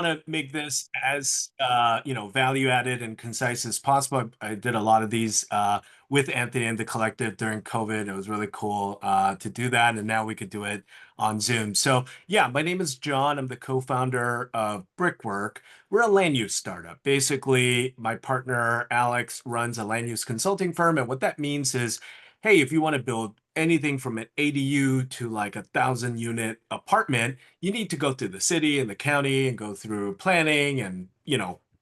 to make this as value added and concise as possible. I did a lot of these with Anthony and the collective during COVID. It was really cool to do that, and now we could do it on Zoom. So yeah, my name is John. I'm the co-founder of Brickwork. We're a land use startup. Basically, my partner Alex runs a land use consulting firm, and what that means is, hey, if you want to build anything from an ADU to like 1,000 unit apartment, you need to go through the city and the county and go through planning and,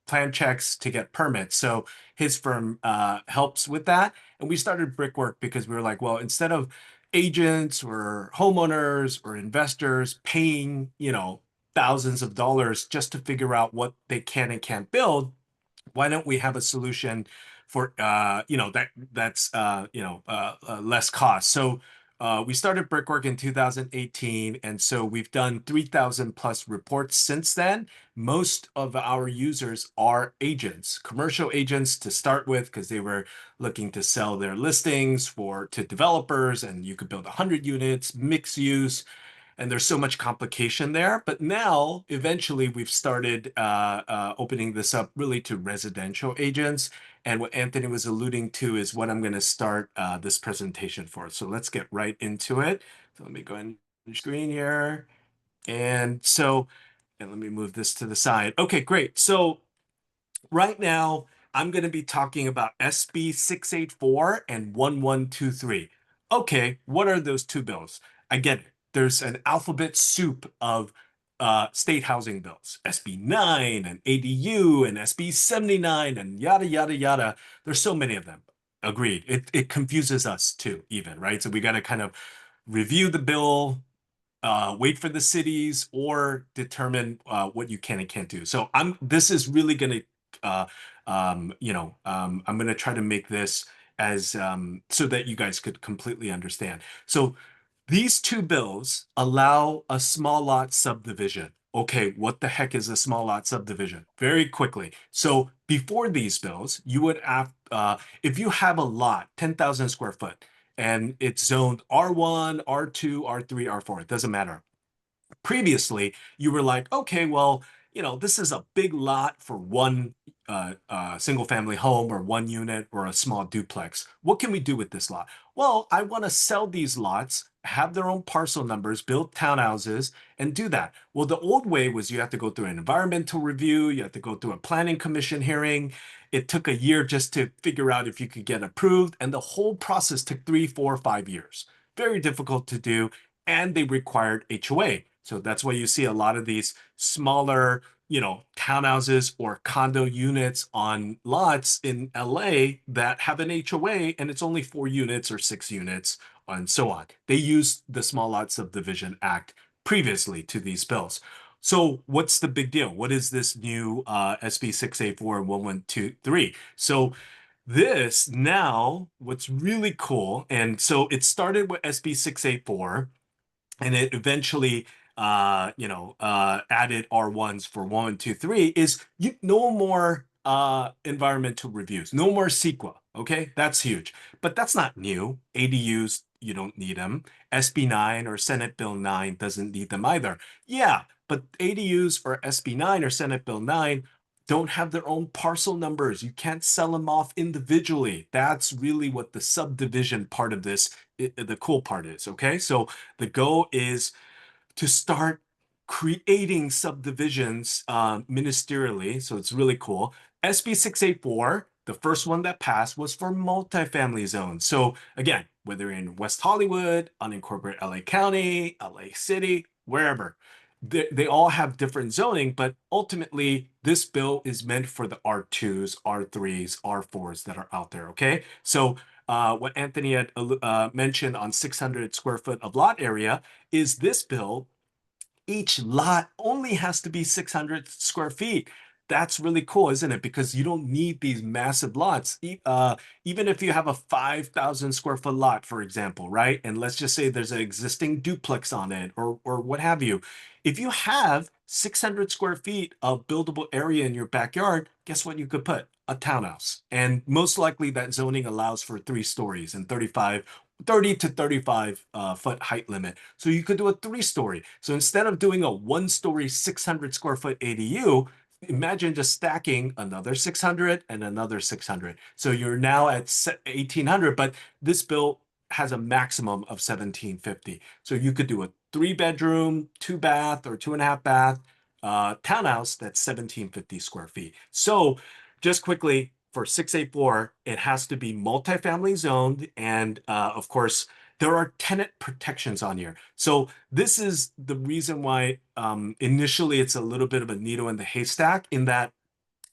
plan checks to get permits. So his firm helps with that. And we started Brickwork because we were like, well, instead of agents or homeowners or investors paying, thousands of dollars just to figure out what they can and can't build, why don't we have a solution for less cost? So we started Brickwork in 2018, and so we've done 3,000 plus reports since then. Most of our users are agents, commercial agents to start with, because they were looking to sell their listings to developers, and you could build 100 units, mixed use, and there's so much complication there. But now, eventually, we've started opening this up really to residential agents. And what Anthony was alluding to is what I'm going to start this presentation for. So let's get right into it. So let me go ahead and screen here. And let me move this to the side. Okay, great. So right now, I'm going to be talking about SB 684 and 1123. Okay, what are those two bills? I get it. There's an alphabet soup of state housing bills, SB 9 and ADU and SB 79 and yada, yada, yada. There's so many of them. Agreed. It confuses us too, even, right? So we got to kind of review the bill, wait for the cities, or determine what you can and can't do. So this is really going to I'm going to try to make this as so that you guys could completely understand. So these two bills allow a small lot subdivision. Okay, what the heck is a small lot subdivision? Very quickly. So before these bills, you would have, if you have a lot, 10,000 square foot, and it's zoned R1, R2, R3, R4, it doesn't matter. Previously, you were like, okay, well, this is a big lot for one single family home or one unit or a small duplex. What can we do with this lot? Well, I want to sell these lots, have their own parcel numbers, build townhouses, and do that. Well, the old way was you have to go through an environmental review, you have to go through a planning commission hearing. It took a year just to figure out if you could get approved, and the whole process took 3, 4, 5 years. Very difficult to do, and they required HOA. So that's why you see a lot of these smaller, townhouses or condo units on lots in LA that have an HOA, and it's only 4 units or 6 units and so on. They used the Small Lot Subdivision Act previously to these bills. So what's the big deal? What is this new SB 684 and 1123? So this now, what's really cool, and so it started with SB 684, and it eventually added R1s for 1, 2, 3, is no more environmental reviews, no more CEQA. Okay, that's huge. But that's not new. ADUs, you don't need them. SB 9 or Senate Bill 9 doesn't need them either. Yeah, but ADUs or SB 9 or Senate Bill 9 don't have their own parcel numbers. You can't sell them off individually. That's really what the subdivision part of this, the cool part is. Okay, so the goal is to start creating subdivisions ministerially. So it's really cool. SB 684, the first one that passed, was for multifamily zones. So again, whether in West Hollywood, unincorporated LA County, LA City, wherever, they all have different zoning, but ultimately this bill is meant for the R2s, R3s, R4s that are out there. Okay. So what Anthony had mentioned on 600 square foot of lot area is this bill, each lot only has to be 600 square feet. That's really cool, isn't it? Because you don't need these massive lots. Even if you have a 5,000 square foot lot, for example, right? And let's just say there's an existing duplex on it or what have you. If you have 600 square feet of buildable area in your backyard, guess what you could put? A townhouse. And most likely that zoning allows for 3 stories and 35 30 to 35 foot height limit. So you could do a 3-story. So instead of doing a 1-story 600 square foot ADU, imagine just stacking another 600 and another 600. So you're now at 1800, but this bill has a maximum of 1750. So you could do a 3-bedroom, 2-bath, or 2.5-bath townhouse that's 1750 square feet. So just quickly, for 684, it has to be multifamily zoned. And of course, there are tenant protections on here. So this is the reason why initially it's a little bit of a needle in the haystack, in that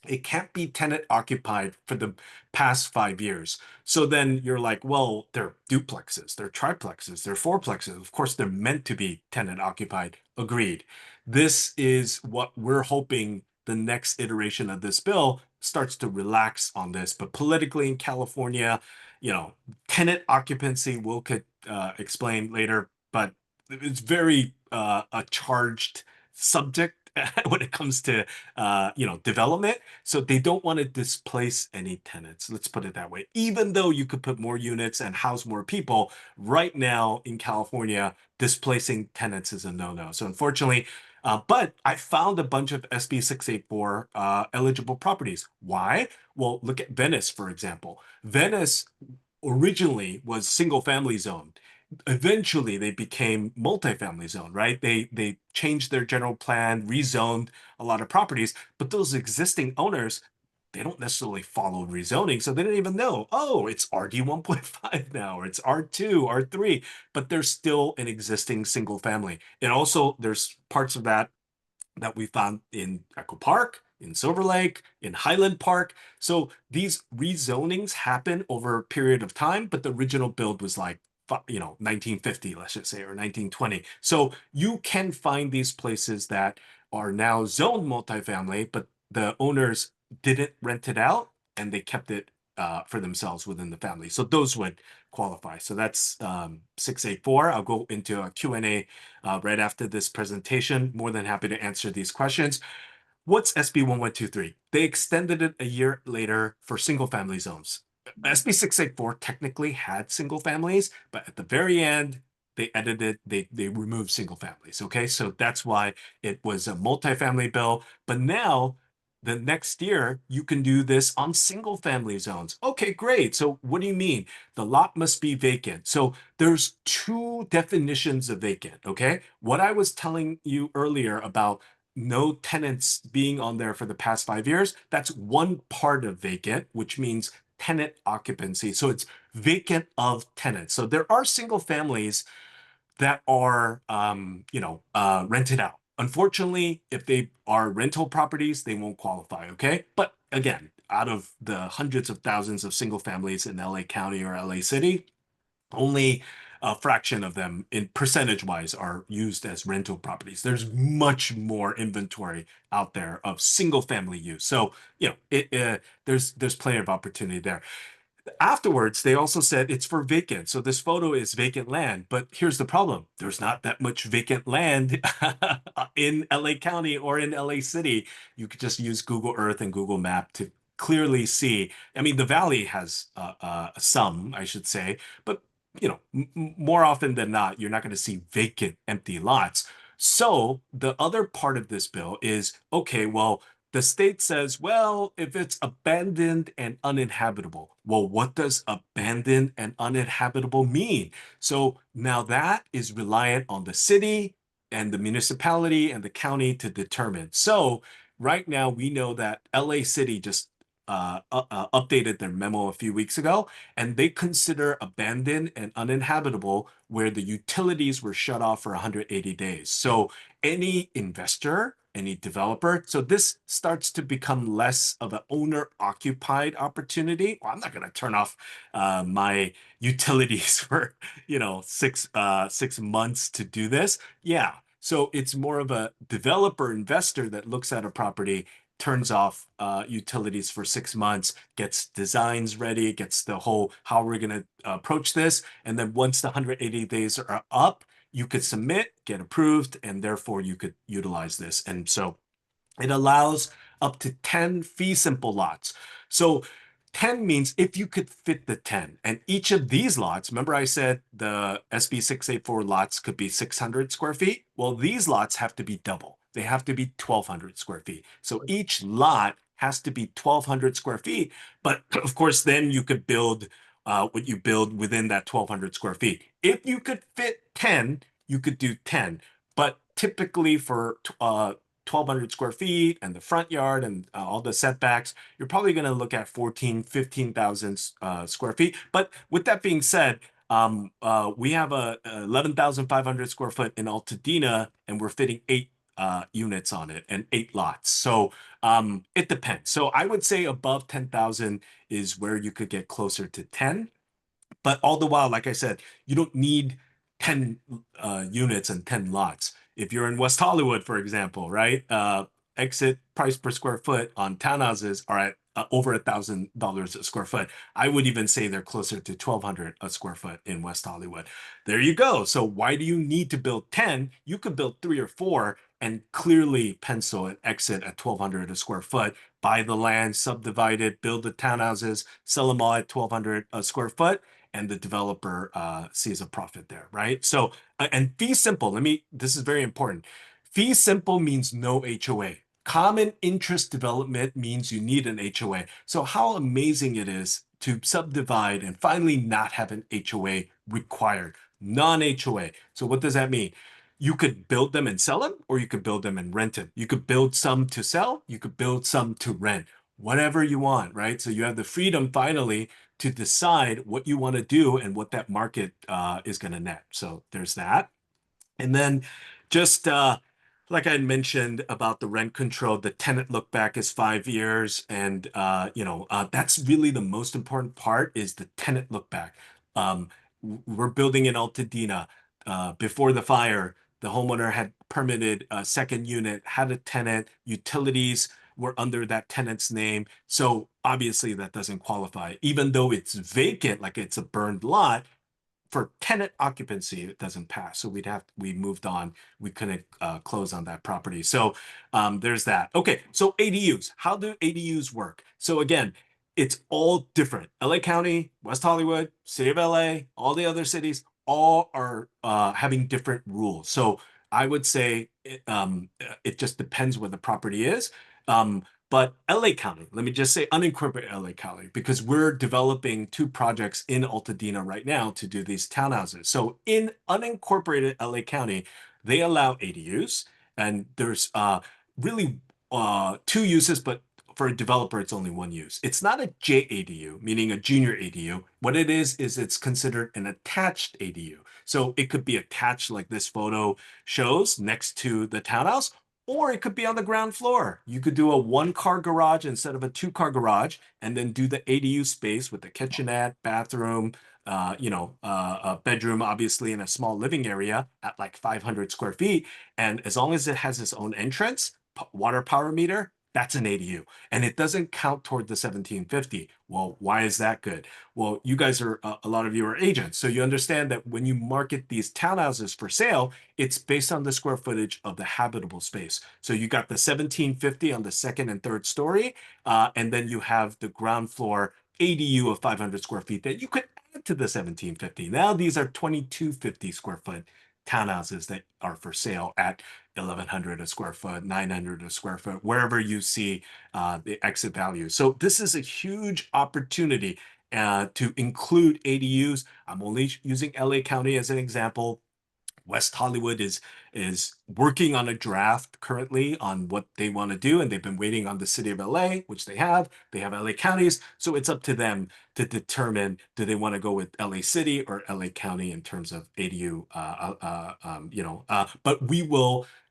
it can't be tenant occupied for the past 5 years. So then you're like, well, they're duplexes, they're triplexes, they're fourplexes. Of course, they're meant to be tenant occupied. Agreed. This is what we're hoping the next iteration of this bill starts to relax on this. But politically in California, tenant occupancy, we'll could explain later, but it's very a charged subject when it comes to development. So they don't want to displace any tenants. Let's put it that way. Even though you could put more units and house more people, right now in California, displacing tenants is a no-no. So unfortunately, but I found a bunch of SB 684 eligible properties. Why? Well, look at Venice, for example. Venice originally was single family zoned. Eventually they became multifamily zone, right? They changed their general plan, rezoned a lot of properties, but those existing owners, they don't necessarily follow rezoning, so they didn't even know, oh, it's RD 1.5 now, or it's R2, R3, but there's still an existing single family. And also there's parts of that we found in Echo Park, in Silver Lake, in Highland Park. So these rezonings happen over a period of time, but the original build was like, 1950, let's just say, or 1920. So you can find these places that are now zoned multifamily, but the owners didn't rent it out and they kept it for themselves within the family. So those would qualify. So that's 684. I'll go into a Q&A right after this presentation. More than happy to answer these questions. What's SB 1123? They extended it a year later for single family zones. SB 684 technically had single families, but at the very end, they edited, they removed single families. Okay, so that's why it was a multifamily bill. But now, the next year, you can do this on single family zones. Okay, great. So what do you mean? The lot must be vacant. So there's two definitions of vacant. Okay, what I was telling you earlier about no tenants being on there for the past 5 years, that's one part of vacant, which means tenant occupancy. So it's vacant of tenants. So there are single families that are, rented out. Unfortunately, if they are rental properties, they won't qualify. Okay. But again, out of the hundreds of thousands of single families in LA County or LA City, only a fraction of them in percentage wise are used as rental properties. There's much more inventory out there of single family use. So, there's plenty of opportunity there. Afterwards, they also said it's for vacant. So this photo is vacant land, but here's the problem. There's not that much vacant land in LA County or in LA City. You could just use Google Earth and Google Map to clearly see. I mean, the valley has some, I should say, but more often than not, you're not going to see vacant, empty lots. So the other part of this bill is, okay, well, the state says, well, if it's abandoned and uninhabitable, well, what does abandoned and uninhabitable mean? So now that is reliant on the city and the municipality and the county to determine. So right now, we know that LA City just updated their memo a few weeks ago, and they consider abandoned and uninhabitable where the utilities were shut off for 180 days. So any investor, any developer, so this starts to become less of an owner-occupied opportunity. Well, I'm not going to turn off my utilities for 6 months to do this. Yeah. So it's more of a developer investor that looks at a property, turns off utilities for 6 months, gets designs ready, gets the whole how we're going to approach this. And then once the 180 days are up, you could submit, get approved, and therefore you could utilize this. And so it allows up to 10 fee simple lots. So 10 means if you could fit the 10. And each of these lots, remember I said the SB 684 lots could be 600 square feet? Well, these lots have to be double. They have to be 1,200 square feet. So each lot has to be 1,200 square feet. But of course, then you could build what you build within that 1,200 square feet. If you could fit 10, you could do 10. But typically for 1,200 square feet and the front yard and all the setbacks, you're probably going to look at 14, 15,000 square feet. But with that being said, we have a 11,500 square foot in Altadena, and we're fitting 8 units on it and 8 lots. So it depends. So I would say above 10,000 is where you could get closer to 10. But all the while, like I said, you don't need 10 units and 10 lots. If you're in West Hollywood, for example, right? Exit price per square foot on townhouses are at over $1,000 a square foot. I would even say they're closer to 1,200 a square foot in West Hollywood. There you go. So why do you need to build 10? You could build 3 or 4 and clearly pencil an exit at 1,200 a square foot. Buy the land, subdivide it, build the townhouses, sell them all at 1,200 a square foot, and the developer sees a profit there, right? So, and fee simple, this is very important. Fee simple means no HOA. Common interest development means you need an HOA. So how amazing it is to subdivide and finally not have an HOA required, non-HOA. So what does that mean? You could build them and sell them, or you could build them and rent them. You could build some to sell, you could build some to rent, whatever you want, right? So you have the freedom finally to decide what you want to do and what that market is going to net. So there's that. And then just like I mentioned about the rent control, the tenant look back is 5 years. And, that's really the most important part is the tenant look back. We're building in Altadena. Before the fire, the homeowner had permitted a second unit, had a tenant, utilities were under that tenant's name. So obviously that doesn't qualify. Even though it's vacant, like it's a burned lot, for tenant occupancy, it doesn't pass. So we moved on. We couldn't close on that property. So there's that. Okay, so ADUs. How do ADUs work? So again, it's all different. LA County, West Hollywood, City of LA, all the other cities, all are having different rules. So I would say it just depends where the property is. But LA County, let me just say unincorporated LA County, because we're developing 2 projects in Altadena right now to do these townhouses. So in unincorporated LA County, they allow ADUs, and there's really 2 uses, but for a developer, it's only 1 use. It's not a JADU, meaning a junior ADU. What it is it's considered an attached ADU. So it could be attached like this photo shows next to the townhouse, or it could be on the ground floor. You could do a 1-car garage instead of a 2-car garage, and then do the ADU space with the kitchenette, bathroom, a bedroom, obviously, in a small living area at like 500 square feet. And as long as it has its own entrance, water power meter, that's an ADU. And it doesn't count toward the 1750. Well, why is that good? Well, you guys are, a lot of you are agents. So you understand that when you market these townhouses for sale, it's based on the square footage of the habitable space. So you got the 1750 on the second and third story, and then you have the ground floor ADU of 500 square feet that you could add to the 1750. Now these are 2250 square foot townhouses that are for sale at 1,100 a square foot, 900 a square foot, wherever you see the exit value. So this is a huge opportunity to include ADUs. I'm only using LA County as an example. West Hollywood is working on a draft currently on what they want to do, and they've been waiting on the city of LA, which they have. They have LA counties, so it's up to them to determine, do they want to go with LA City or LA County in terms of ADU. But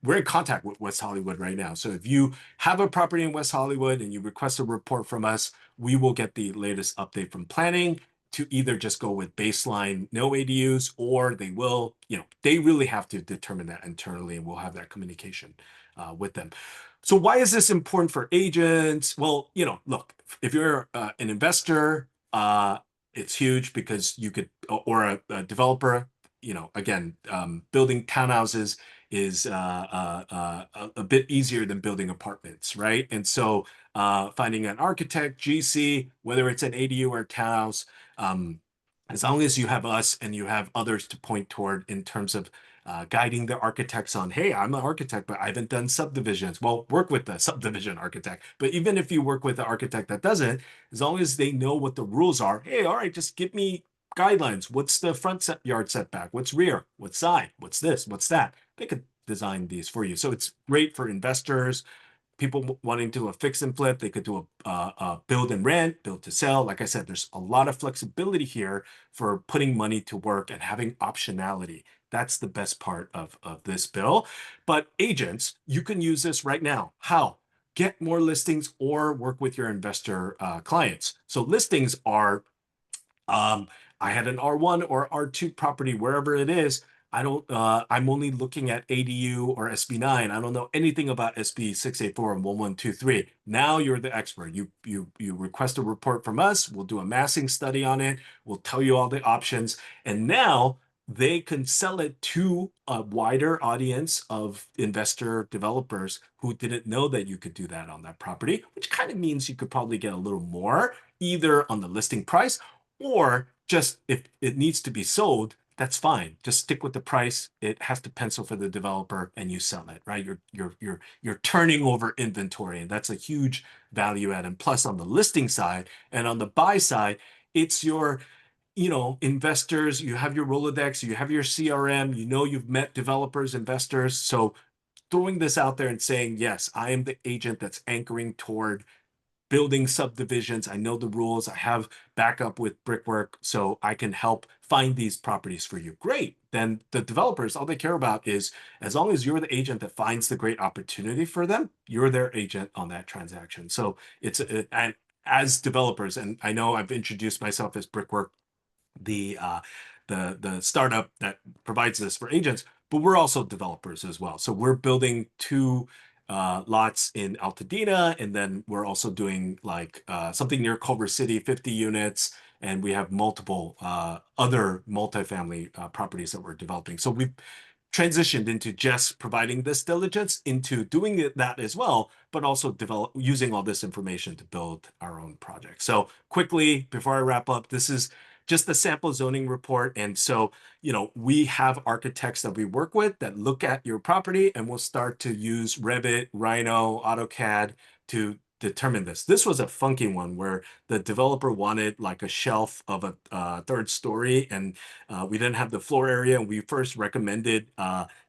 we're in contact with West Hollywood right now. So if you have a property in West Hollywood and you request a report from us, we will get the latest update from planning to either just go with baseline no ADUs, or they really have to determine that internally, and we'll have that communication with them. So why is this important for agents? Well, look, if you're an investor, it's huge because you could, or a developer, again, building townhouses is a bit easier than building apartments, right? And so finding an architect, GC, whether it's an ADU or a townhouse, um, as long as you have us and you have others to point toward in terms of guiding the architects on, hey, I'm an architect, but I haven't done subdivisions. Well, work with the subdivision architect. But even if you work with the architect that doesn't, as long as they know what the rules are, hey, all right, just give me guidelines. What's the front yard setback? What's rear? What's side? What's this? What's that? They could design these for you. So it's great for investors, people wanting to do a fix and flip. They could do a build and rent, build to sell. Like I said, there's a lot of flexibility here for putting money to work and having optionality. That's the best part of this bill. But agents, you can use this right now. How? Get more listings or work with your investor clients. So listings are um, I had an R1 or R2 property, wherever it is. I'm only looking at ADU or SB9. I don't know anything about SB 684 and 1123. Now you're the expert. You request a report from us. We'll do a massing study on it. We'll tell you all the options. And now they can sell it to a wider audience of investor developers who didn't know that you could do that on that property, which kind of means you could probably get a little more either on the listing price or just if it needs to be sold, that's fine. Just stick with the price. It has to pencil for the developer and you sell it, right? You're turning over inventory, and that's a huge value add. And plus on the listing side and on the buy side, it's your investors, you have your Rolodex, you have your CRM, you've met developers, investors. So throwing this out there and saying, yes, I am the agent that's anchoring toward building subdivisions. I know the rules. I have backup with brickwork, so I can help find these properties for you. Great. Then the developers, all they care about is as long as you're the agent that finds the great opportunity for them, you're their agent on that transaction. So and as developers, and I know I've introduced myself as Brickwork, the uh, the startup that provides this for agents, but we're also developers as well. So we're building two lots in Altadena, and then we're also doing like something near Culver City, 50 units, and we have multiple other multifamily properties that we're developing. So we've transitioned into just providing this diligence into doing that as well, but also using all this information to build our own project. So quickly, before I wrap up, this is just the sample zoning report. And so, we have architects that we work with that look at your property, and we'll start to use Revit, Rhino, AutoCAD to determine this. This was a funky one where the developer wanted like a shelf of a third story, and we didn't have the floor area. And we first recommended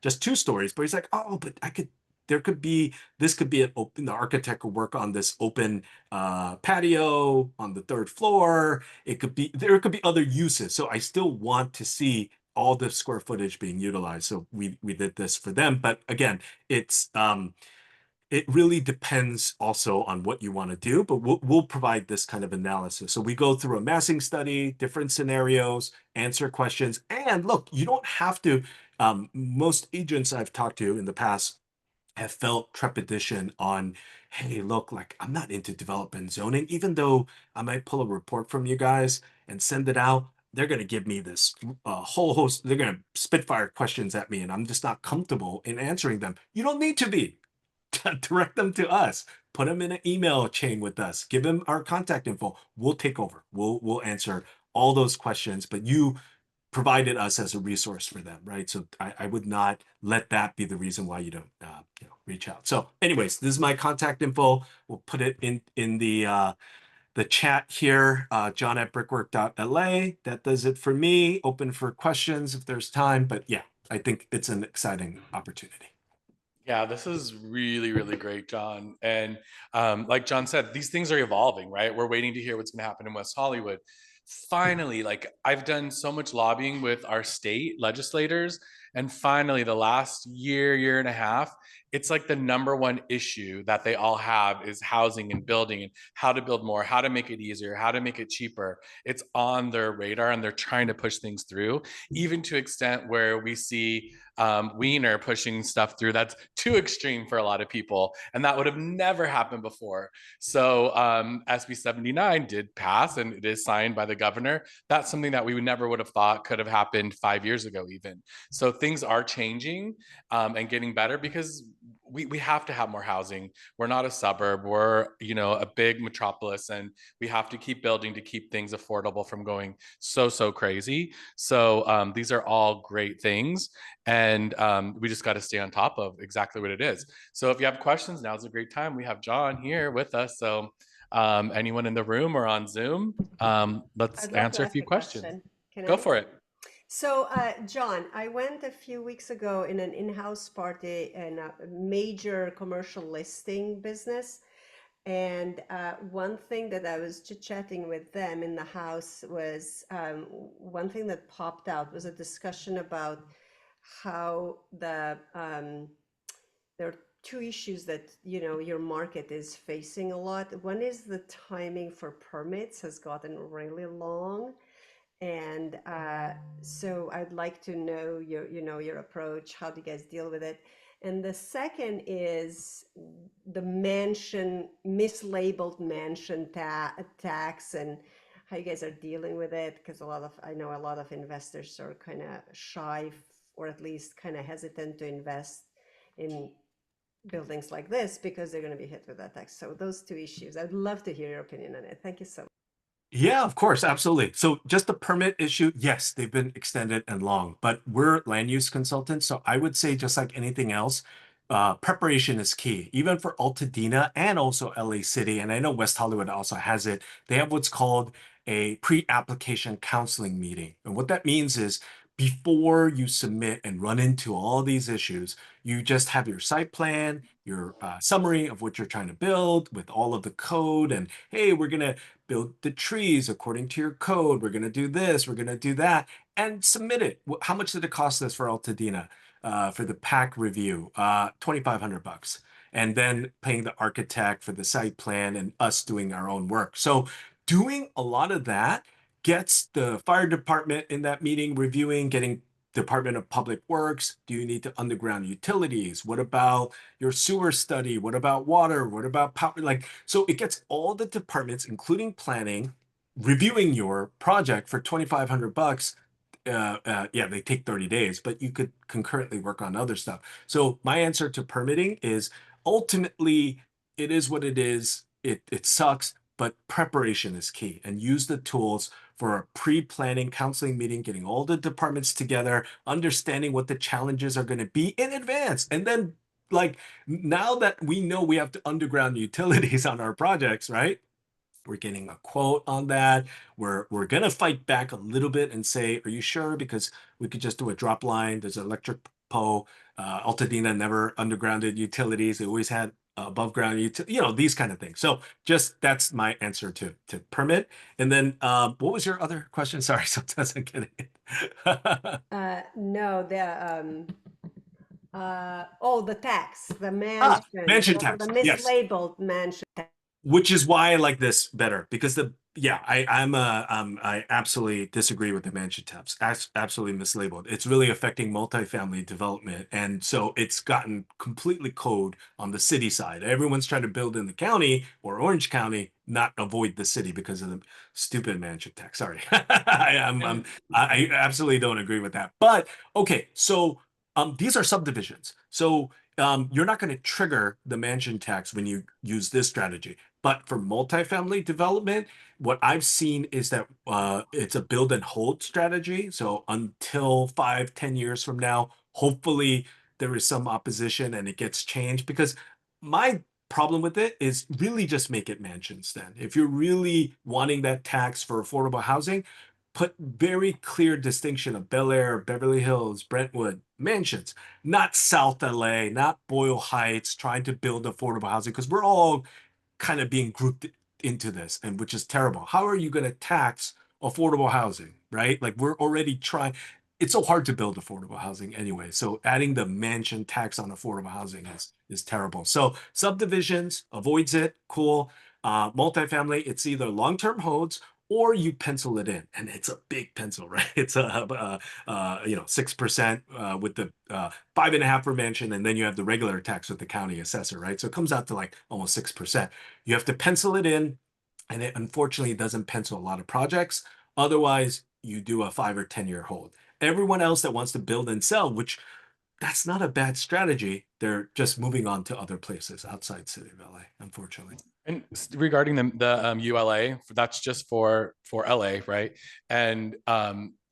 just 2 stories, but he's like, oh, but this could be an open, the architect could work on this open patio on the 3rd floor. There could be other uses. So I still want to see all the square footage being utilized. So we did this for them. But again, it really depends also on what you want to do, but we'll provide this kind of analysis. So we go through a massing study, different scenarios, answer questions. And look, you don't have to, most agents I've talked to in the past have felt trepidation on, hey, look, like I'm not into development zoning, even though I might pull a report from you guys and send it out. They're going to give me this whole host, they're going to spitfire questions at me, and I'm just not comfortable in answering them. You don't need to be. Direct them to us. Put them in an email chain with us. Give them our contact info. We'll take over. We'll answer all those questions, but you provided us as a resource for them, right? So I would not let that be the reason why you don't reach out. So anyways, this is my contact info. We'll put it in the chat here, John at brickwork.la. That does it for me. Open for questions if there's time, but yeah, I think it's an exciting opportunity. Yeah, this is really, really great, John. And like John said, these things are evolving, right? We're waiting to hear what's going to happen in West Hollywood. Finally, like I've done so much lobbying with our state legislators, and finally, the last year, year and a half, it's like the number one issue that they all have is housing and building and how to build more, how to make it easier, how to make it cheaper. It's on their radar and they're trying to push things through, even to extent where we see Wiener pushing stuff through that's too extreme for a lot of people. And that would have never happened before. So SB 79 did pass and it is signed by the governor. That's something that we never would have thought could have happened 5 years ago, even. So things are changing and getting better because we have to have more housing. We're not a suburb. We're, a big metropolis, and we have to keep building to keep things affordable from going so crazy. So these are all great things, and we just got to stay on top of exactly what it is. So if you have questions, now's a great time. We have John here with us. So anyone in the room or on Zoom, let's I'd love to answer a ask few a questions. question. Can Go I? for it. So, John, I went a few weeks ago in an in-house party in a major commercial listing business. And one thing that I was chit-chatting with them in the house was one thing that popped out was a discussion about how there are two issues that your market is facing a lot. One is the timing for permits has gotten really long, and so I'd like to know your approach. How do you guys deal with it? And the second is the mislabeled mansion tax, and how you guys are dealing with it. Because I know a lot of investors are kind of shy, or at least kind of hesitant to invest in buildings like this because they're going to be hit with that tax. So those two issues, I'd love to hear your opinion on it. Thank you so much. Yeah, of course, absolutely. So just the permit issue, yes, they've been extended and long, but we're land use consultants. So I would say just like anything else, preparation is key, even for Altadena and also LA City. And I know West Hollywood also has it. They have what's called a pre-application counseling meeting. And what that means is before you submit and run into all these issues, you just have your site plan, your summary of what you're trying to build with all of the code. And hey, we're going to build the trees according to your code. We're going to do this, we're going to do that, and submit it. How much did it cost us for Altadena for the pack review? 2,500 bucks. And then paying the architect for the site plan and us doing our own work. So doing a lot of that gets the fire department in that meeting reviewing, getting Department of Public Works. Do you need to underground utilities? What about your sewer study? What about water? What about power? Like, so it gets all the departments, including planning, reviewing your project for 2,500 bucks. Yeah, they take 30 days, but you could concurrently work on other stuff. So my answer to permitting is ultimately it is what it is. It sucks, but preparation is key, and use the tools for a pre-planning counseling meeting, getting all the departments together, understanding what the challenges are going to be in advance. And then like now that we know we have to underground utilities on our projects, right? We're getting a quote on that. We're gonna fight back a little bit and say, "Are you sure?" Because we could just do a drop line. There's an electric pole. Altadena never undergrounded utilities. They always had above ground these kind of things. So just that's my answer to permit. And then what was your other question? Sorry, sometimes I get it. No, the tax, the Mansion the tax. Yes. mislabeled mansion. Which is why I like this better because I absolutely disagree with the mansion tax. Absolutely mislabeled. It's really affecting multifamily development, and so it's gotten completely code on the city side. Everyone's trying to build in the county or Orange County, not avoid the city because of the stupid mansion tax. Sorry, And I absolutely don't agree with that. But okay, so these are subdivisions, so you're not going to trigger the mansion tax when you use this strategy. But for multifamily development, what I've seen is that it's a build and hold strategy. So until 5, 10 years from now, hopefully there is some opposition and it gets changed. Because my problem with it is really just make it mansions then. If you're really wanting that tax for affordable housing, put very clear distinction of Bel Air, Beverly Hills, Brentwood, mansions, not South LA, not Boyle Heights, trying to build affordable housing, because we're all kind of being grouped into this, and which is terrible. How are you going to tax affordable housing, right? Like we're already trying. it's so hard to build affordable housing anyway. So adding the mansion tax on affordable housing is terrible. So subdivisions avoids it. Cool. Multifamily, it's either long-term holds or you pencil it in, and it's a big pencil, right? It's a 6% with the 5.5 for mansion, and then you have the regular tax with the county assessor, right? So it comes out to like almost 6%. You have to pencil it in, and it unfortunately doesn't pencil a lot of projects. Otherwise, you do a 5 or 10 year hold. Everyone else that wants to build and sell, which that's not a bad strategy. They're just moving on to other places outside city of LA, unfortunately. And regarding the ULA, that's just for LA, right? And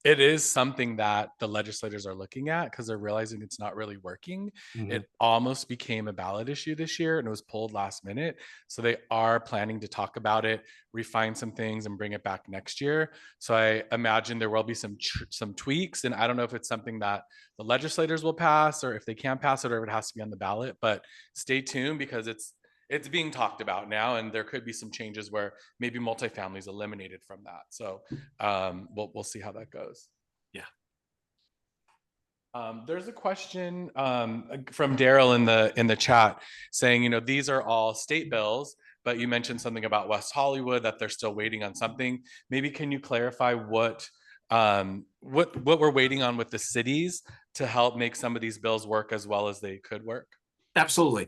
it is something that the legislators are looking at because they're realizing it's not really working. Mhm. It almost became a ballot issue this year and it was pulled last minute. So they are planning to talk about it, refine some things, and bring it back next year. So I imagine there will be some tweaks, and I don't know if it's something that the legislators will pass or if they can't pass it or if it has to be on the ballot. But stay tuned because it's being talked about now, and there could be some changes where maybe multifamily is eliminated from that. So we'll see how that goes. Yeah. There's a question from Daryl in the chat saying, these are all state bills, but you mentioned something about West Hollywood that they're still waiting on something. Maybe can you clarify what we're waiting on with the cities to help make some of these bills work as well as they could work? Absolutely.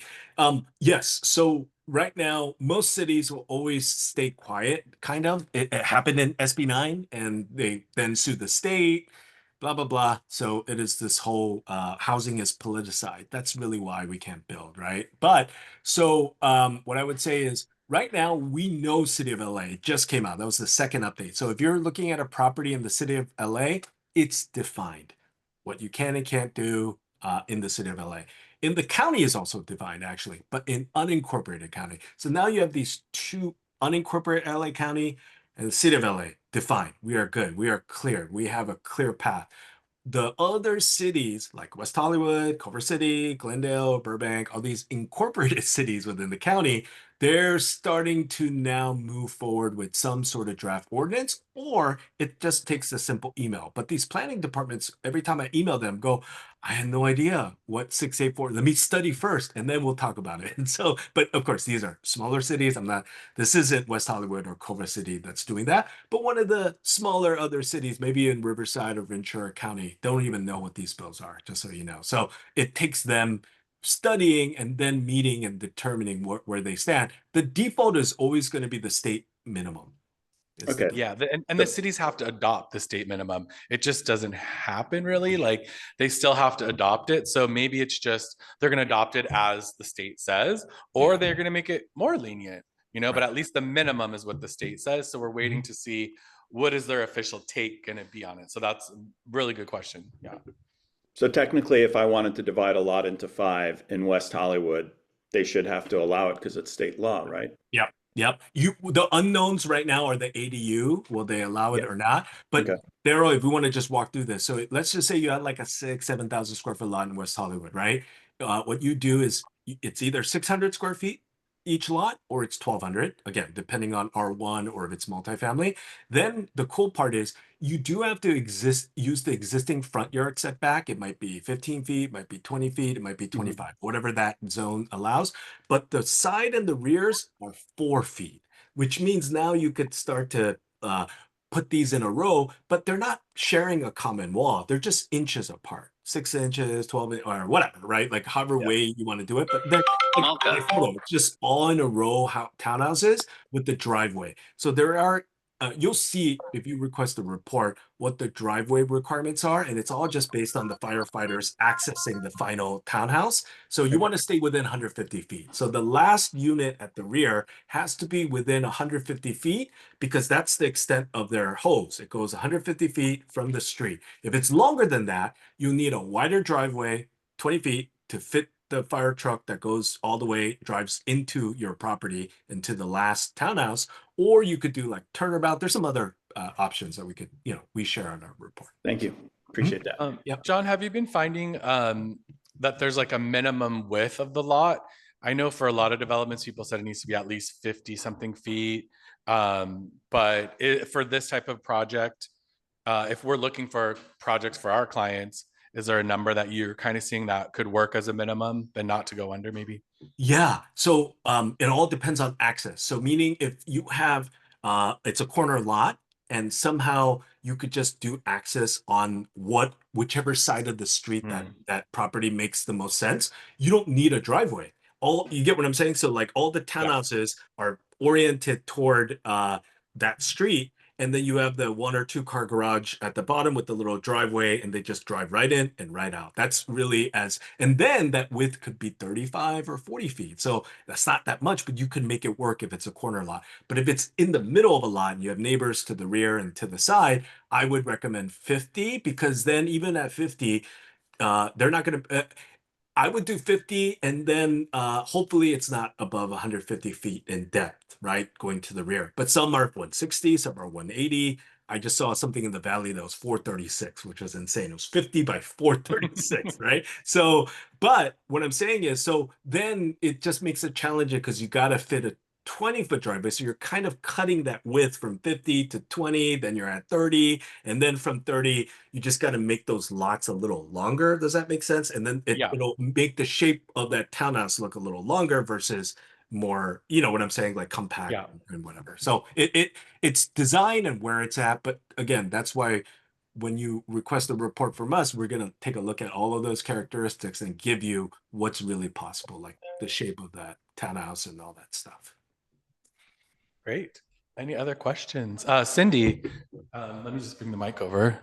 Yes. So right now, most cities will always stay quiet, kind of. It happened in SB9 and they then sued the state, blah, blah, blah. So it is this whole housing is politicized. That's really why we can't build, right? But so what I would say is right now, we know City of LA just came out. That was the second update. So if you're looking at a property in the City of LA, it's defined what you can and can't do in the City of LA. In the county is also defined actually, but in unincorporated county. So now you have these two unincorporated LA County and the City of LA defined. We are good. We are clear. We have a clear path. The other cities like West Hollywood, Culver City, Glendale, Burbank, all these incorporated cities within the county, they're starting to now move forward with some sort of draft ordinance, or it just takes a simple email. But these planning departments, every time I email them, go, I had no idea what 684. Let me study first and then we'll talk about it. And so, but of course, these are smaller cities. This isn't West Hollywood or Culver City that's doing that. But one of the smaller other cities, maybe in Riverside or Ventura County, don't even know what these bills are, just so you know. So it takes them studying and then meeting and determining where they stand. The default is always going to be the state minimum. Okay. Yeah, and the cities have to adopt the state minimum. It just doesn't happen really. Like they still have to adopt it. So maybe it's just they're going to adopt it as the state says, or they're going to make it more lenient, but at least the minimum is what the state says. So we're waiting to see what is their official take going to be on it. So that's a really good question. Yeah. So technically, if I wanted to divide a lot into 5 in West Hollywood, they should have to allow it because it's state law, right? Yep. Yep. The unknowns right now are the ADU. Will they allow it or not? But Okay. Daryl, if we want to just walk through this, so let's just say you had like a 7,000 square foot lot in West Hollywood, right? What you do is it's either 600 square feet each lot or it's 1,200, again, depending on R1 or if it's multifamily. Then the cool part is you do have to use the existing front yard setback. It might be 15 feet, it might be 20 feet, it might be 25, whatever that zone allows. But the side and the rears are 4 feet, which means now you could start to put these in a row, but they're not sharing a common wall. They're just inches apart, 6 inches, 12 or whatever, right? Like however Yeah. way you want to do it. But they're like photo, just all in a row townhouses with the driveway. So there are you'll see if you request a report what the driveway requirements are, and it's all just based on the firefighters accessing the final townhouse. So you want to stay within 150 feet. So the last unit at the rear has to be within 150 feet because that's the extent of their hose. It goes 150 feet from the street. If it's longer than that, you need a wider driveway, 20 feet, to fit the fire truck that goes all the way, drives into your property, into the last townhouse, or you could do like turnabout. There's some other options that we share on our report. Thank you. Appreciate that. Yep. John, have you been finding that there's like a minimum width of the lot? I know for a lot of developments, people said it needs to be at least 50 something feet. But for this type of project, If we're looking for projects for our clients, is there a number that you're kind of seeing that could work as a minimum, but not to go under maybe? Yeah. So it all depends on access. So meaning if you have it's a corner lot and somehow you could just do access on whichever side of the street that Hmm. that property makes the most sense, you don't need a driveway. All you get what I'm saying? So like all the Yeah. townhouses are oriented toward that street. And then you have the 1 or 2 car garage at the bottom with the little driveway, and they just drive right in and right out. That's really and then that width could be 35 or 40 feet. So that's not that much, but you can make it work if it's a corner lot. But if it's in the middle of a lot and you have neighbors to the rear and to the side, I would recommend 50, because then even at 50, they're not going to, I would do 50, and then hopefully it's not above 150 feet in depth, right? Going to the rear. But some are 160, some are 180. I just saw something in the valley that was 436, which was insane. It was 50 by 436, right? So, but what I'm saying is, so then it just makes it challenging because you got to fit a 20-foot driveway. So you're kind of cutting that width from 50 to 20, then you're at 30, and then from 30, you just got to make those lots a little longer. Does that make sense? And then Yeah. it'll make the shape of that townhouse look a little longer versus more, you know what I'm saying, like compact Yeah. and whatever. So it's design and where it's at. But again, that's why when you request a report from us, we're going to take a look at all of those characteristics and give you what's really possible, like the shape of that townhouse and all that stuff. Great. Any other questions? Cindy, let me just bring the mic over.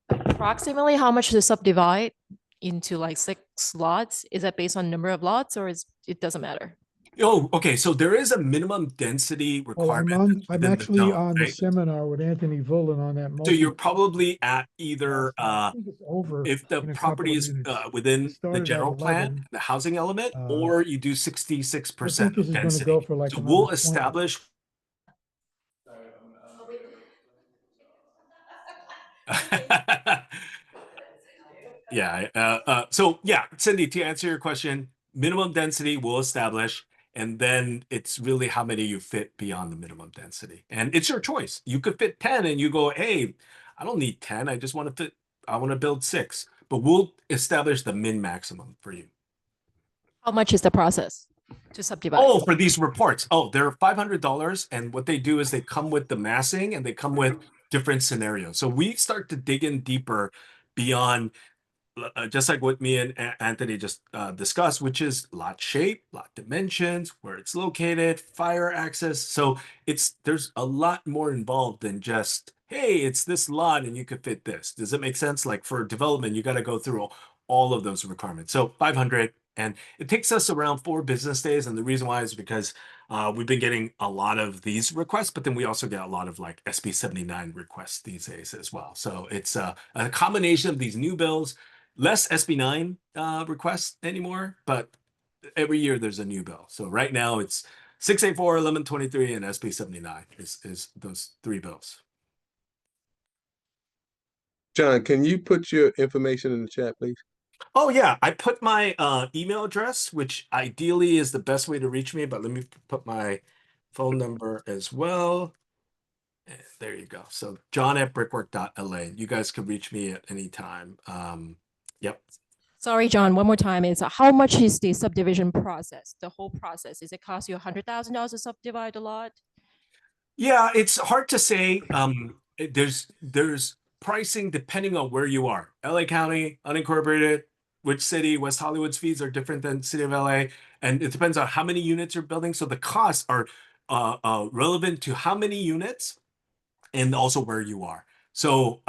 Approximately how much to subdivide into like 6 lots? Is that based on number of lots, or it doesn't matter? Oh, okay. So there is a minimum density Well, requirement I'm within the actually zone, on the right? seminar with Anthony Vullen on that So you're multi. probably at either I think it's over if the in a couple property of is minutes. within It the started at general plan, 11. the housing element, Uh, or you do I 66% think this of is going to go density. for like So another we'll 20. establish. Yeah. So yeah, Cindy, to answer your question, minimum density we'll establish, and then it's really how many you fit beyond the minimum density. And it's your choice. You could fit 10 and you go, hey, I don't need 10. I just want to fit, I want to build 6. But we'll establish the min maximum for you. How much is the process to subdivide? Oh, for these reports. Oh, they're $500. And what they do is they come with the massing and they come with different scenarios. So we start to dig in deeper beyond just like what me and Anthony just discussed, which is lot shape, lot dimensions, where it's located, fire access. So there's a lot more involved than just, hey, it's this lot and you could fit this. Does it make sense? Like for development, you got to go through all of those requirements. So 500, and it takes us around 4 business days. And the reason why is because we've been getting a lot of these requests, but then we also get a lot of like SB 79 requests these days as well. So it's a combination of these new bills, less SB9 requests anymore, but every year there's a new bill. So right now it's 684, 1123, and SB 79 is those 3 bills. John, can you put your information in the chat, please? Oh yeah, I put my email address, which ideally is the best way to reach me, but let me put my phone number as well. And there you go. So john@brickwork.la. You guys can reach me at any time. Yep. Sorry, John, one more time. Is how much is the subdivision process? The whole process? Is it cost you $100,000 to subdivide a lot? Yeah, it's hard to say. There's pricing depending on where you are. LA County, unincorporated, which city, West Hollywood's fees are different than City of LA, and it depends on how many units you're building. So the costs are relevant to how many units and also where you are. So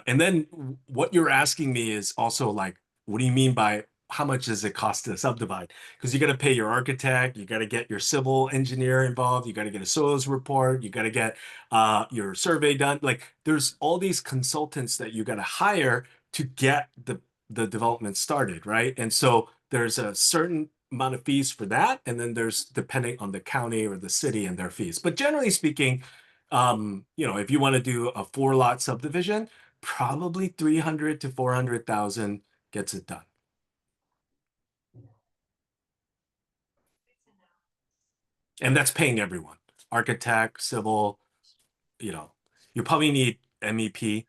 and then what you're asking me is also like, what do you mean by how much does it cost to subdivide? Because you got to pay your architect, you got to get your civil engineer involved, you got to get a soils report, you got to get your survey done. Like there's all these consultants that you got to hire to get the development started, right? And so there's a certain amount of fees for that, and then there's depending on the county or the city and their fees. But generally speaking, if you want to do a 4-lot subdivision, probably 300 to 400,000 gets it done. And that's paying everyone, architect, civil, You'll probably need MEP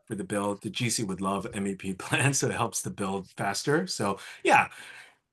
for the build. The GC would love MEP plans, so it helps the build faster. So yeah,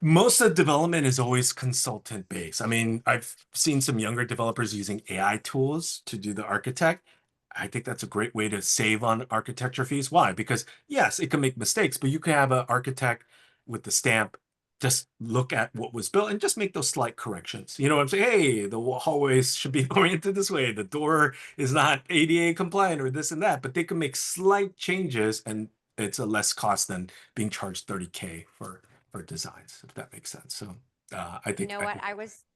most of the development is always consultant based. I mean, I've seen some younger developers using AI tools to do the architect. I think that's a great way to save on architecture fees. Why? Because yes, it can make mistakes, but you can have an architect with the stamp just look at what was built and just make those slight corrections. You know what I'm saying? Hey, the hallways should be oriented this way. The door is not ADA compliant or this and that, but they can make slight changes and it's a less cost than being charged 30K for designs, if that makes sense. So I You think know what?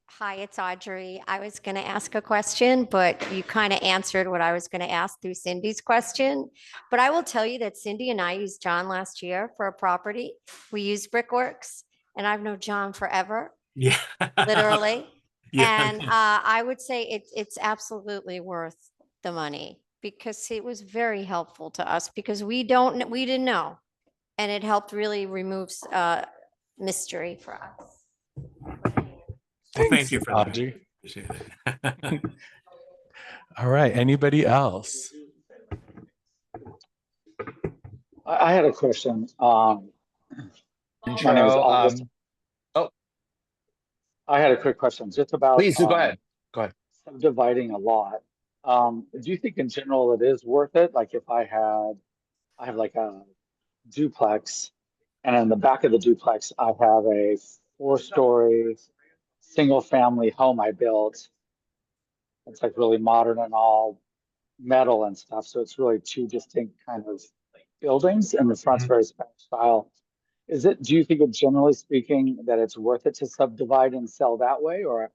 Hi, it's Audrey. I was going to ask a question, but you kind of answered what I was going to ask through Cindy's question. But I will tell you that Cindy and I used John last year for a property. We used Brickworks, and I've known John forever, yeah, literally. yeah, And I would say it's absolutely worth the money because it was very helpful to us because we didn't know. And it helped really remove mystery for us. Well, thank Thanks, you for that. Audrey. Appreciate it. All right. Anybody else? I had a question. My name is Intro. August. Oh, I had a quick question just about please do go ahead. Go ahead. subdividing a lot. Do you think in general it is worth it? Like if I have like a duplex, and in the back of the duplex, I have a 4-story single family home I built. It's like really modern and all metal and stuff. So it's really two distinct kind of buildings, and the front's very Spanish style. Do you think, generally speaking, that it's worth it to subdivide and sell that way, or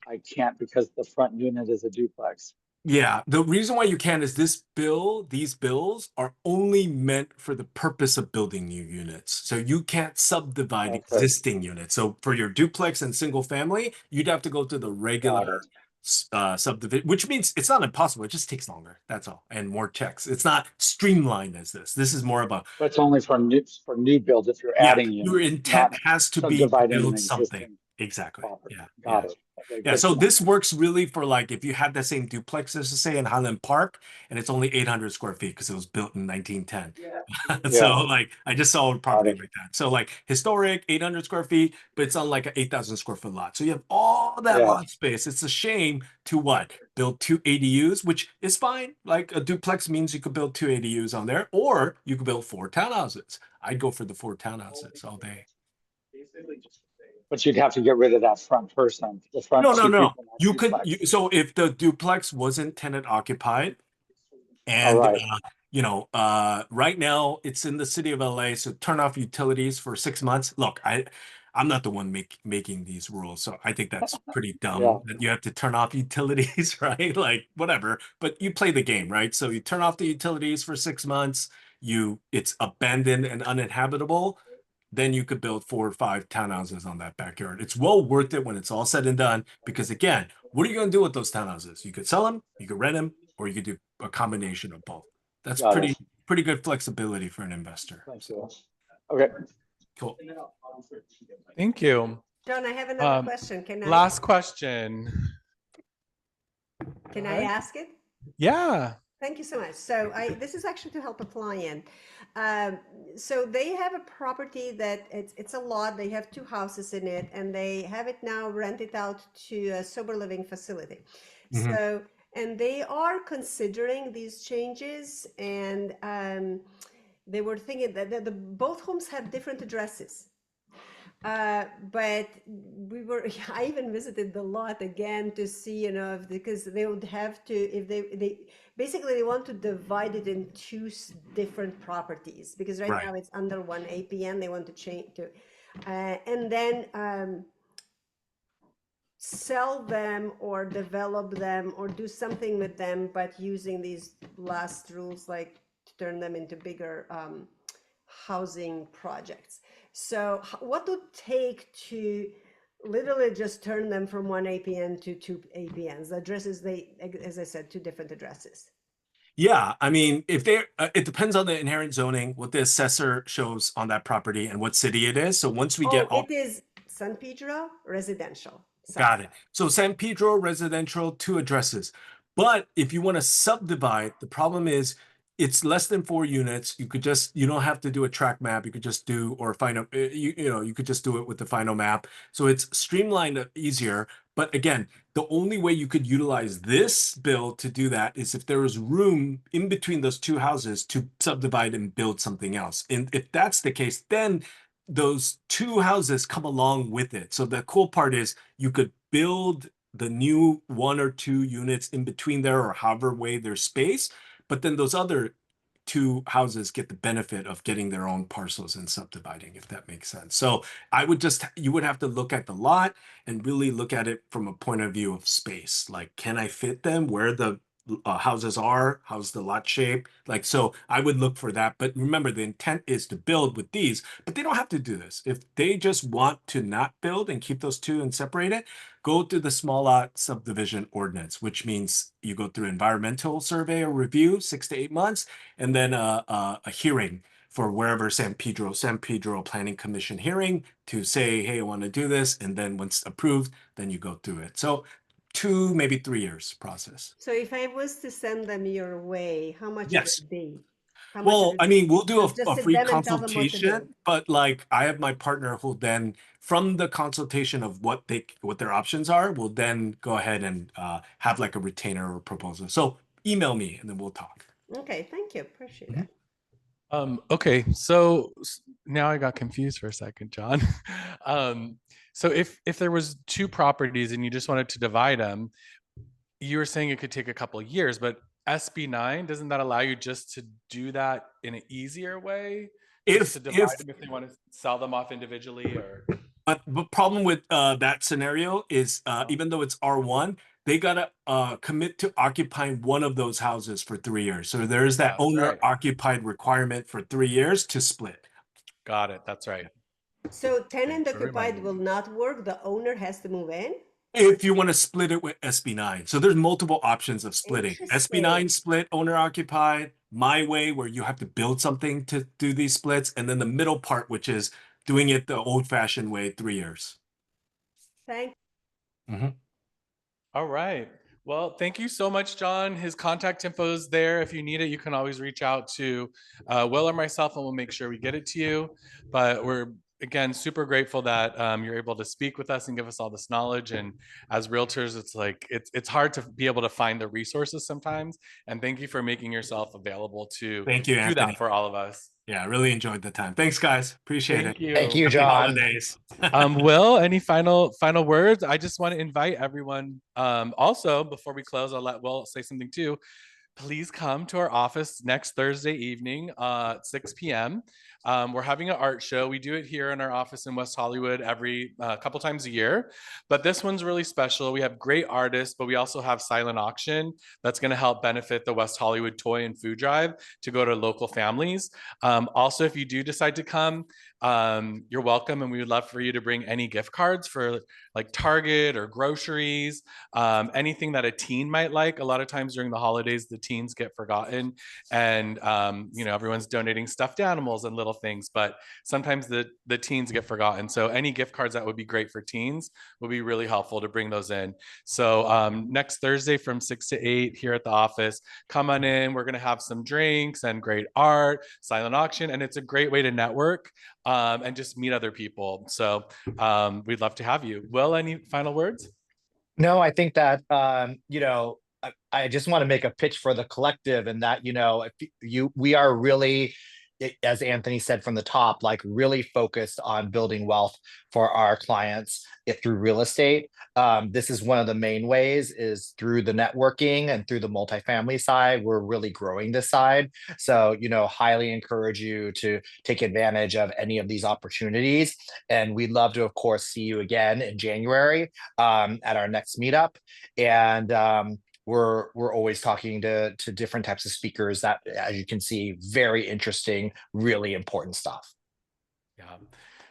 I can't because the front unit is a duplex? Yeah, the reason why you can is these bills are only meant for the purpose of building new units. So you can't subdivide Okay, existing units. So for your duplex and single family, you'd have to go to the got regular it. subdivision, which means it's not impossible. It just takes longer. That's all, and more checks. It's not streamlined as this. This is more about But it's only for new builds if you're yeah. adding Your units, intent not has to be to subdividing an build something. existing Exactly. property. Yeah. Got Yeah. it. Okay, Yeah, good so to know. this works really for like if you had the same duplex as to say in Highland Park and it's only 800 square feet because it was built in 1910. So Yeah, like I just saw a got property it. like that. So like historic 800 square feet, but it's on like an 8,000 square foot lot. So you have all that Yeah, lot space. It's a shame to what? Build 2 ADUs, which is fine. Like a duplex means you could build 2 ADUs on there, or you could build 4 townhouses. I'd go for the 4 townhouses all day. but you'd have to get rid of that front person, the front No, no, two no. people in that You could, duplex. so if the duplex wasn't tenant occupied, All and right. right now it's in the city of LA, so turn off utilities for 6 months. Look, I'm not the one making these rules, so I think that's pretty Yeah, dumb that you have to turn off utilities, right? Like whatever, but you play the game, right? So you turn off the utilities for 6 months, it's abandoned and uninhabitable, then you could build 4 or 5 townhouses on that backyard. It's well worth it when it's all said and done, because again, what are you going to do with those townhouses? You could sell them, you could rent them, or you could do a combination of both. That's got it. pretty good flexibility for an investor. Thank you. Okay. Cool. Thank you. John, I have another Um, question. Last question. Can I ask it? Yeah. Thank you so much. So this is actually to help a client. So they have a property that it's a lot. They have 2 houses in it, and they have it now rented out to a sober living facility. Mhm. So, and they are considering these changes, and they were thinking that both homes have different addresses. But I even visited the lot again to see, because they would have to, if they basically they want to divide it in 2 different properties, because right Right. now it's under 1 APN. They want to change to, and then sell them or develop them or do something with them, but using these last rules, like to turn them into bigger housing projects. So what would it take to literally just turn them from 1 APN to 2 APNs? The addresses, as I said, 2 different addresses. Yeah, I mean, if it depends on the inherent zoning, what the assessor shows on that property and what city it is. So once we get all, it is San Pedro residential. got it. So San Pedro residential, 2 addresses. But if you want to subdivide, the problem is it's less than 4 units. You don't have to do a track map. You could just do, or final, you could just do it with the final map. So it's streamlined easier. But again, the only way you could utilize this bill to do that is if there was room in between those two houses to subdivide and build something else. And if that's the case, then those two houses come along with it. So the cool part is you could build the new 1 or 2 units in between there, or however way there's space, but then those other 2 houses get the benefit of getting their own parcels and subdividing, if that makes sense. So you would have to look at the lot and really look at it from a point of view of space. Like, can I fit them where the houses are? How's the lot shape? Like, so I would look for that. But remember, the intent is to build with these, but they don't have to do this. If they just want to not build and keep those 2 and separate it, go through the small lot subdivision ordinance, which means you go through environmental survey or review, 6 to 8 months, and then a hearing for wherever San Pedro Planning Commission hearing to say, hey, I want to do this. And then once approved, then you go through it. So 2, maybe 3 years process. So if I was to send them your way, how much Yes. would it be? How much Well, would it I be? mean, we'll do Just a sit free them and tell them what to do. consultation, but like I have my partner who then, from the consultation of what their options are, will then go ahead and have like a retainer or proposal. So email me and then we'll talk. Okay, thank you. Appreciate that. Okay, so now I got confused for a second, John. So if there was 2 properties and you just wanted to divide them, you were saying it could take a couple of years, but SB9, doesn't that allow you just to do that in an easier way? Just to divide them if they want to sell them off individually, or? The problem with that scenario is even though it's R1, they gotta commit to occupying one of those houses for 3 years. So there is that That's owner right. occupied requirement for 3 years to split. Got it. That's right. So tenant Thanks for occupied reminding will me. not work. The owner has to move in. If you want to split it with SB9. So there's multiple options of splitting. SB9 Interesting. split, owner occupied, my way, where you have to build something to do these splits, and then the middle part, which is doing it the old fashioned way, 3 years. Thank All right. Well, thank you so much, John. His contact info is there. If you need it, you can always reach out to Will or myself, and we'll make sure we get it to you. But we're, again, super grateful that you're able to speak with us and give us all this knowledge. And as realtors, it's like it's hard to be able to find the resources sometimes. And thank you for making yourself available to Thank you, do Anthony. that for all of us. Yeah, I really enjoyed the time. Thanks, guys. Appreciate Thank it. you. Thank you, Happy John. holidays. Will, any final words? I just want to invite everyone. Also, before we close, I'll let Will say something too. Please come to our office next Thursday evening at 6 p.m. We're having an art show. We do it here in our office in West Hollywood every couple times a year, but this one's really special. We have great artists, but we also have silent auction that's going to help benefit the West Hollywood Toy and Food Drive to go to local families. Also, if you do decide to come, you're welcome, and we would love for you to bring any gift cards for like Target or groceries, anything that a teen might like. A lot of times during the holidays, the teens get forgotten, and everyone's donating stuffed animals and little things, but sometimes the teens get forgotten. So any gift cards that would be great for teens would be really helpful to bring those in. So next Thursday from 6 to 8 here at the office, come on in. We're going to have some drinks and great art, silent auction, and it's a great way to network and just meet other people. So we'd love to have you. Will, any final words? No, I think that I just want to make a pitch for the collective, and that we are really, as Anthony said from the top, like really focused on building wealth for our clients through real estate. This is one of the main ways, is through the networking and through the multifamily side. We're really growing this side. So, highly encourage you to take advantage of any of these opportunities. And we'd love to, of course, see you again in January at our next meetup. And we're always talking to different types of speakers that, as you can see, very interesting, really important stuff. Yeah.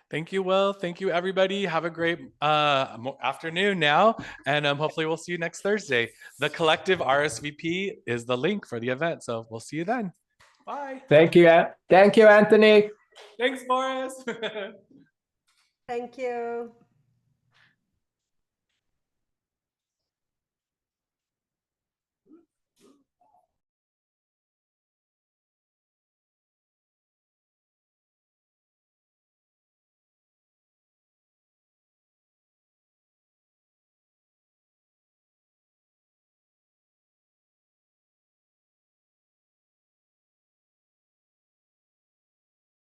Thank you, Will. Thank you, everybody. Have a great afternoon now. And hopefully we'll see you next Thursday. The collective RSVP is the link for the event. So we'll see you then. Bye. Thank you. Thank you, Anthony. Thanks, Morris. Thank you.